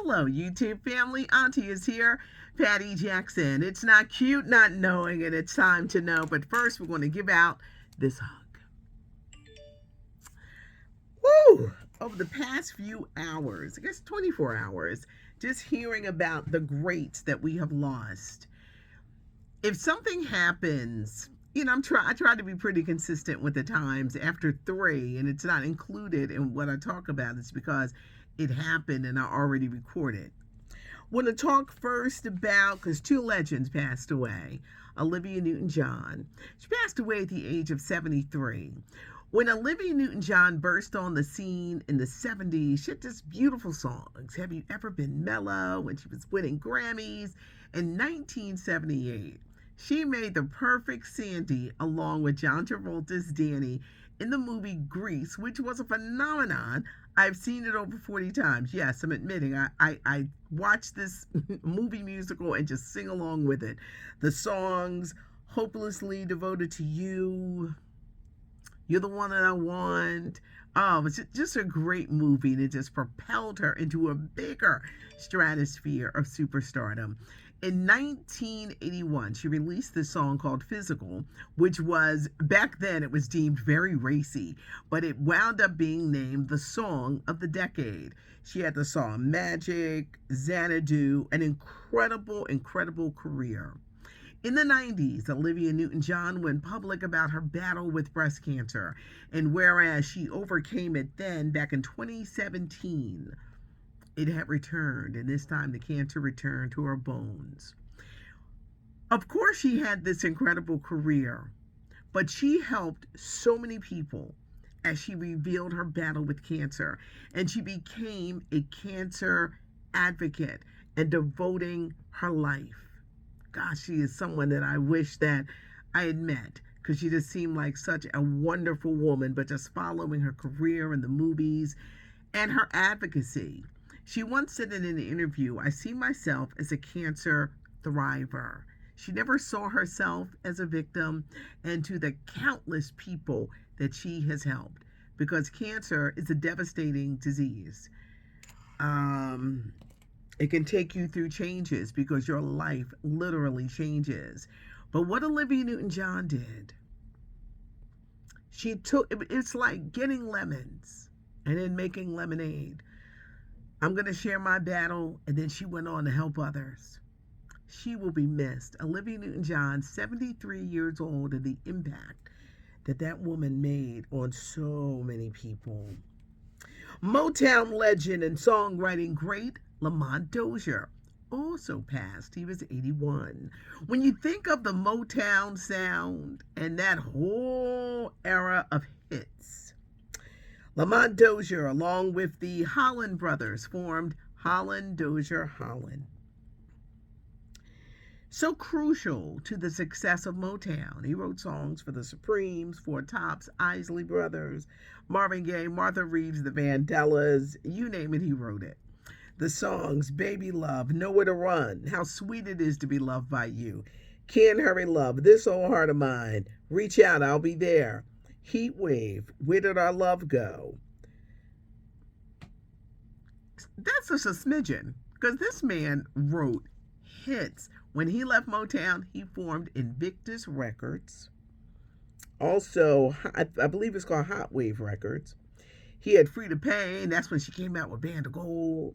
Hello, YouTube family. Auntie is here. Patty Jackson. It's not cute not knowing it. It's time to know. But first, we're going to give out this hug. Woo! Over the past few hours, I guess 24 hours, just hearing about the greats that we have lost. If something happens, I try to be pretty consistent with the times after 3, and it's not included in what I talk about. It's because it happened and I already recorded. Want to talk first about, because 2 legends passed away. Olivia Newton-John. She passed away at the age of 73. When Olivia Newton-John burst on the scene in the 70s, she had just beautiful songs. Have You Ever Been Mellow? When she was winning Grammys. In 1978, she made the perfect Sandy along with John Travolta's Danny in the movie Grease, which was a phenomenon. I've seen it over 40 times. Yes, I'm admitting I watched this movie musical and just sing along with it. The songs, Hopelessly Devoted to You, You're the One That I Want. Oh, it's just a great movie, and it just propelled her into a bigger stratosphere of superstardom. In 1981, she released this song called Physical, which was, back then, it was deemed very racy, but it wound up being named the song of the decade. She had the song Magic, Xanadu, an incredible career. In the 90s, Olivia Newton-John went public about her battle with breast cancer, and whereas she overcame it then, back in 2017, it had returned, and this time the cancer returned to her bones. Of course, she had this incredible career, but she helped so many people as she revealed her battle with cancer, and she became a cancer advocate and devoting her life. Gosh, she is someone that I wish that I had met, because she just seemed like such a wonderful woman, but just following her career in the movies and her advocacy. She once said in an interview, I see myself as a cancer thriver. She never saw herself as a victim, and to the countless people that she has helped, because cancer is a devastating disease. It can take you through changes because your life literally changes. But what Olivia Newton-John did, it's like getting lemons and then making lemonade. I'm going to share my battle, and then she went on to help others. She will be missed. Olivia Newton-John, 73 years old, and the impact that woman made on so many people. Motown legend and songwriting great Lamont Dozier also passed. He was 81. When you think of the Motown sound and that whole era of hits, Lamont Dozier, along with the Holland brothers, formed Holland Dozier Holland. So crucial to the success of Motown. He wrote songs for the Supremes, Four Tops, Isley Brothers, Marvin Gaye, Martha Reeves, the Vandellas, you name it, he wrote it. The songs Baby Love, Nowhere to Run, How Sweet It Is to Be Loved by You, Can't Hurry Love, This Old Heart of Mine, Reach Out, I'll Be There, Heat Wave, Where Did Our Love Go? That's just a smidgen, because this man wrote hits. When he left Motown, he formed Invictus Records. Also, I believe it's called Hot Wave Records. He had Free to Pay, and that's when she came out with Band of Gold.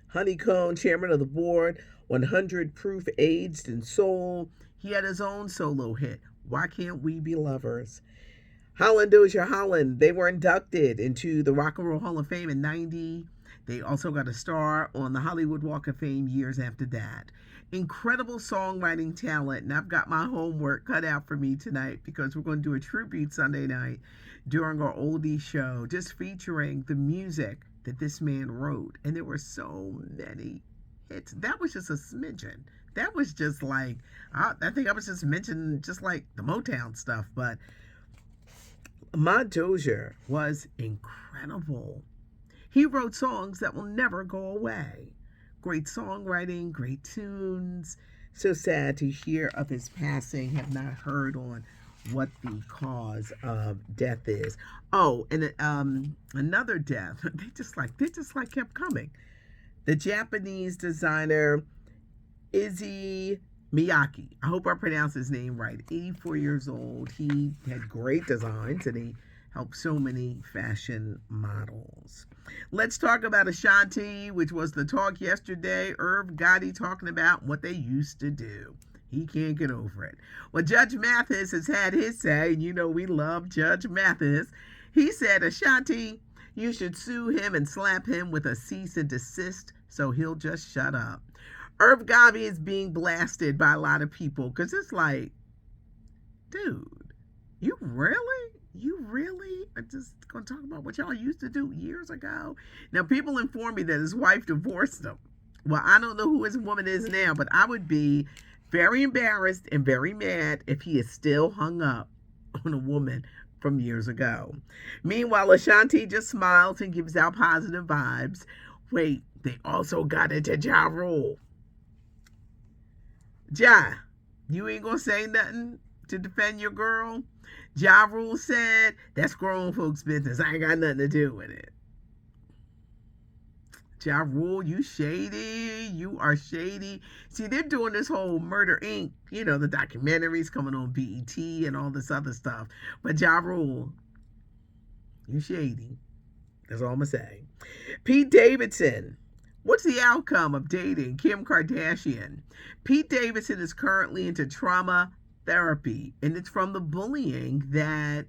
Honeycomb, chairman of the board, 100 Proof, Aged and Soul. He had his own solo hit, Why Can't We Be Lovers? Holland Dozier Holland, they were inducted into the Rock and Roll Hall of Fame in 90. They also got a star on the Hollywood Walk of Fame years after that. Incredible songwriting talent, and I've got my homework cut out for me tonight because we're going to do a tribute Sunday night during our oldie show, just featuring the music that this man wrote. And there were so many hits. That was just a smidgen. That was just like, I think I was just mentioning just like the Motown stuff, but Lamont Dozier was incredible. He wrote songs that will never go away. Great songwriting, great tunes. So sad to hear of his passing. Have not heard on what the cause of death is. Oh, and another death. They just like kept coming. The Japanese designer Izzy Miyake. I hope I pronounced his name right. 84 years old. He had great designs and he helped so many fashion models. Let's talk about Ashanti, which was the talk yesterday. Irv Gotti talking about what they used to do. He can't get over it. Well, Judge Mathis has had his say, and you know we love Judge Mathis. He said, Ashanti, you should sue him and slap him with a cease and desist so he'll just shut up. Irv Gotti is being blasted by a lot of people because it's like, dude, you really are just going to talk about what y'all used to do years ago? Now, people inform me that his wife divorced him. Well, I don't know who his woman is now, but I would be very embarrassed and very mad if he is still hung up on a woman from years ago. Meanwhile, Ashanti just smiles and gives out positive vibes. Wait, they also got into Ja Rule. Ja, you ain't gonna say nothing to defend your girl? Ja Rule said, that's grown folks' business. I ain't got nothing to do with it. Ja Rule, you shady. You are shady. See, they're doing this whole Murder Inc., you know, the documentaries coming on BET and all this other stuff. But Ja Rule, you shady. That's all I'm going to say. Pete Davidson. What's the outcome of dating Kim Kardashian? Pete Davidson is currently into trauma therapy, and it's from the bullying that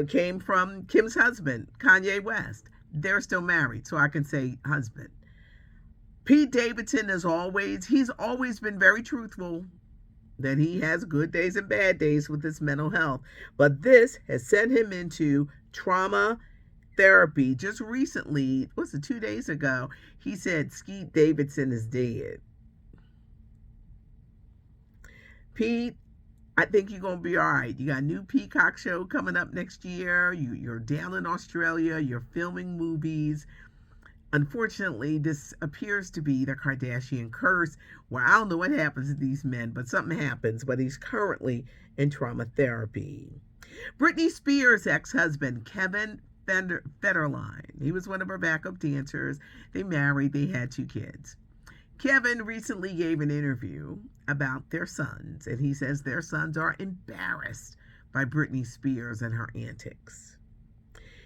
came from Kim's husband, Kanye West. They're still married, so I can say husband. Pete Davidson he's always been very truthful that he has good days and bad days with his mental health. But this has sent him into trauma therapy. Just recently, 2 days ago, he said Skeet Davidson is dead. Pete, I think you're going to be all right. You got a new Peacock show coming up next year. You're down in Australia. You're filming movies. Unfortunately, this appears to be the Kardashian curse, where I don't know what happens to these men, but something happens. But he's currently in trauma therapy. Britney Spears' ex-husband, Kevin Federline. He was one of her backup dancers. They married. They had 2 kids. Kevin recently gave an interview about their sons, and he says their sons are embarrassed by Britney Spears and her antics.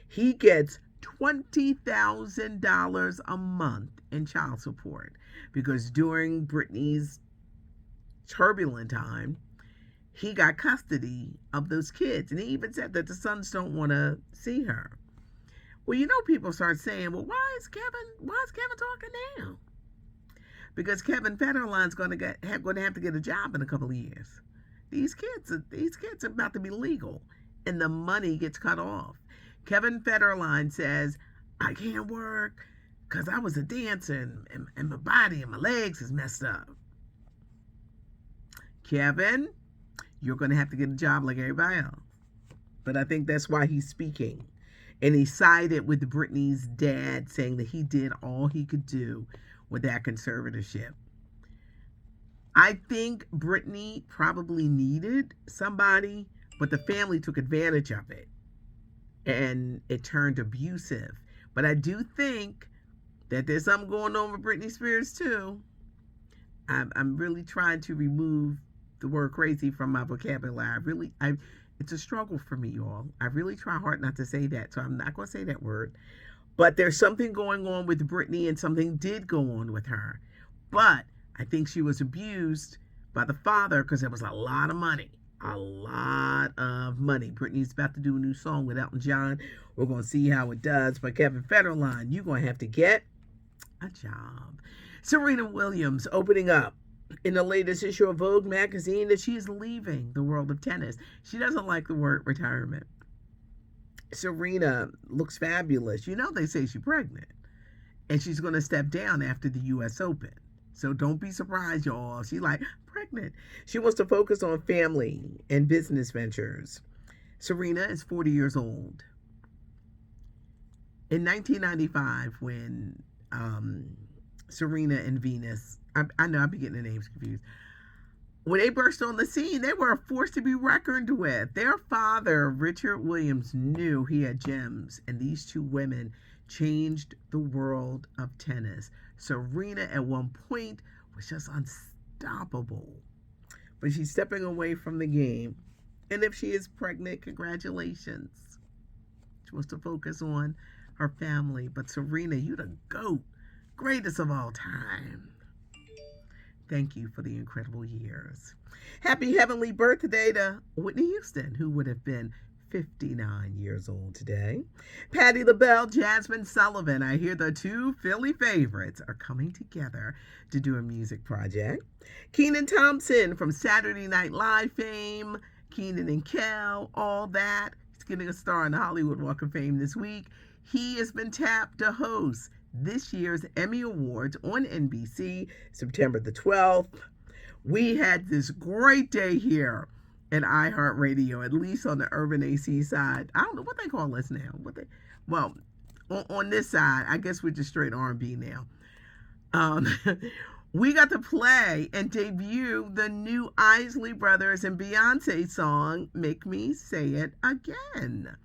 He gets $20,000 a month in child support because during Britney's turbulent time, he got custody of those kids, and he even said that the sons don't want to see her. Well, you know, people start saying, well, why is Kevin talking now? Because Kevin Federline's going to have to get a job in a couple of years. These kids are about to be legal, and the money gets cut off. Kevin Federline says, I can't work because I was a dancer and my body and my legs is messed up. Kevin, you're going to have to get a job like everybody else. But I think that's why he's speaking. And he sided with Britney's dad, saying that he did all he could do with that conservatorship. I think Britney probably needed somebody, but the family took advantage of it. And it turned abusive. But I do think that there's something going on with Britney Spears too. I'm really trying to remove the word crazy from my vocabulary. It's a struggle for me, y'all. I really try hard not to say that, so I'm not going to say that word. But there's something going on with Britney, and something did go on with her. But I think she was abused by the father because there was a lot of money. A lot of money. Britney's about to do a new song with Elton John. We're going to see how it does. But Kevin Federline, you're going to have to get a job. Serena Williams opening up in the latest issue of Vogue magazine that she is leaving the world of tennis. She doesn't like the word retirement. Serena looks fabulous. You know, they say she's pregnant. And she's going to step down after the U.S. Open. So don't be surprised, y'all. She's like, pregnant. She wants to focus on family and business ventures. Serena is 40 years old. In 1995, when Serena and Venus, I know I'll be getting the names confused. When they burst on the scene, they were a force to be reckoned with. Their father, Richard Williams, knew he had gems, and these 2 women changed the world of tennis. Serena at one point was just unstoppable, but she's stepping away from the game. And if she is pregnant, congratulations. She wants to focus on her family. But Serena, you the GOAT, greatest of all time. Thank you for the incredible years. Happy heavenly birthday to Whitney Houston, who would have been 59 years old today. Patti LaBelle, Jasmine Sullivan. I hear the two Philly favorites are coming together to do a music project. Keenan Thompson from Saturday Night Live fame. Keenan and Kel, all that. He's getting a star on the Hollywood Walk of Fame this week. He has been tapped to host this year's Emmy Awards on NBC, September the 12th. We had this great day here at iHeartRadio, at least on the Urban AC side. I don't know what they call us now. Well, on this side, I guess we're just straight R&B now. We got to play and debut the new Isley Brothers and Beyonce song, Make Me Say It Again.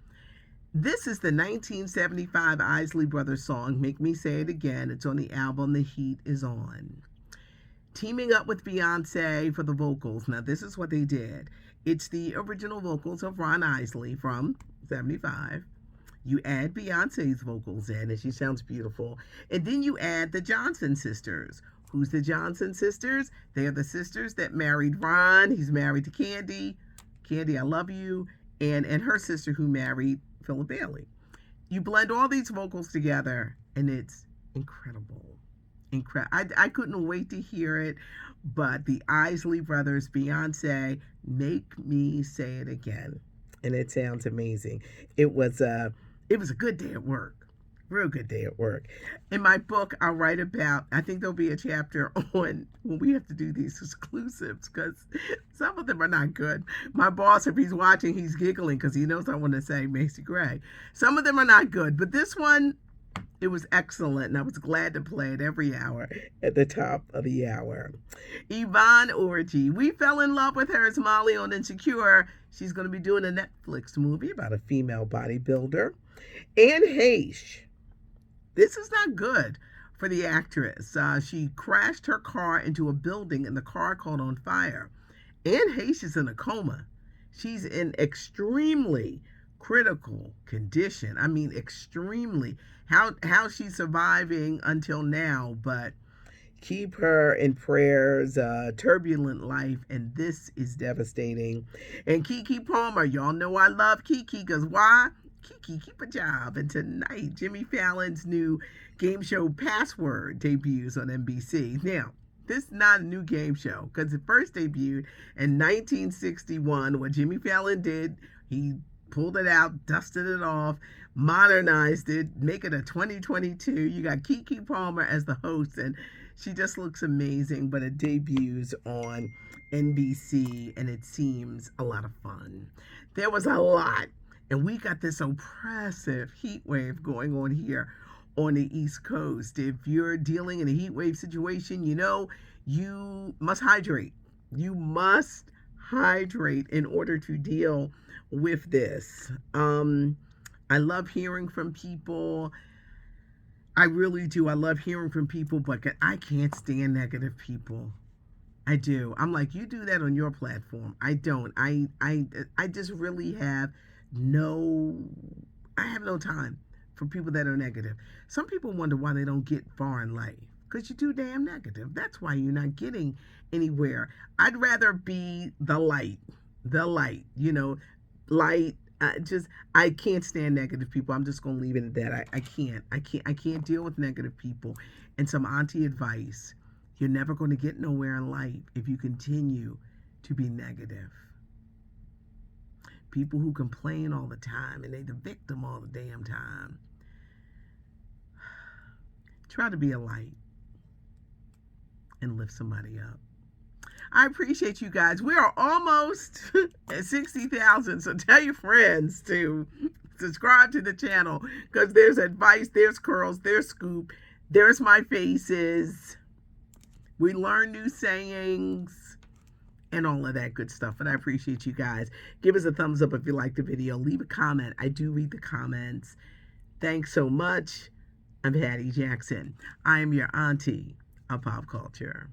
This is the 1975 Isley Brothers song, Make Me Say It Again. It's on the album The Heat Is On. Teaming up with Beyonce for the vocals. Now, this is what they did. It's the original vocals of Ron Isley from 75. You add Beyonce's vocals in, and she sounds beautiful. And then you add the Johnson sisters. Who's the Johnson sisters? They are the sisters that married Ron. He's married to Candy. Candy, I love you. And her sister who married Philip Bailey. You blend all these vocals together, and it's incredible. I couldn't wait to hear it, but the Isley Brothers, Beyonce, Make Me Say It Again, and it sounds amazing. It was a good day at work, real good day at work. In my book, I'll write about, I think there'll be a chapter on when we have to do these exclusives, because some of them are not good. My boss, if he's watching, he's giggling because he knows I want to say Macy Gray. Some of them are not good, but this one, it was excellent, and I was glad to play it every hour at the top of the hour. Yvonne Orji. We fell in love with her as Molly on Insecure. She's going to be doing a Netflix movie about a female bodybuilder. Anne Heche. This is not good for the actress. She crashed her car into a building, and the car caught on fire. Anne Heche is in a coma. She's in extremely critical condition. I mean, extremely. How she's surviving until now, but keep her in prayers. Turbulent life, and this is devastating. And Keke Palmer, y'all know I love Keke, because why? Keke, keep a job. And tonight, Jimmy Fallon's new game show Password debuts on NBC. Now, this is not a new game show, because it first debuted in 1961. What Jimmy Fallon did, he pulled it out, dusted it off, modernized it, make it a 2022. You got Keke Palmer as the host, and she just looks amazing. But it debuts on NBC, and it seems a lot of fun. There was a lot, and we got this oppressive heat wave going on here on the East Coast. If you're dealing in a heat wave situation, you know you must hydrate. You must hydrate in order to deal with this. I love hearing from people. I really do. I love hearing from people, but I can't stand negative people. I do. I'm like, you do that on your platform. I don't. I just really have no time for people that are negative. Some people wonder why they don't get far in life, because you're too damn negative. That's why you're not getting anywhere. I'd rather be the light, light. I can't stand negative people. I'm just going to leave it at that. I can't deal with negative people. And some auntie advice: you're never going to get nowhere in life if you continue to be negative. People who complain all the time and they're the victim all the damn time. Try to be a light and lift somebody up. I appreciate you guys. We are almost at 60,000, so tell your friends to subscribe to the channel, because there's advice, there's curls, there's scoop, there's my faces. We learn new sayings and all of that good stuff, and I appreciate you guys. Give us a thumbs up if you like the video. Leave a comment. I do read the comments. Thanks so much. I'm Patty Jackson. I am your auntie of pop culture.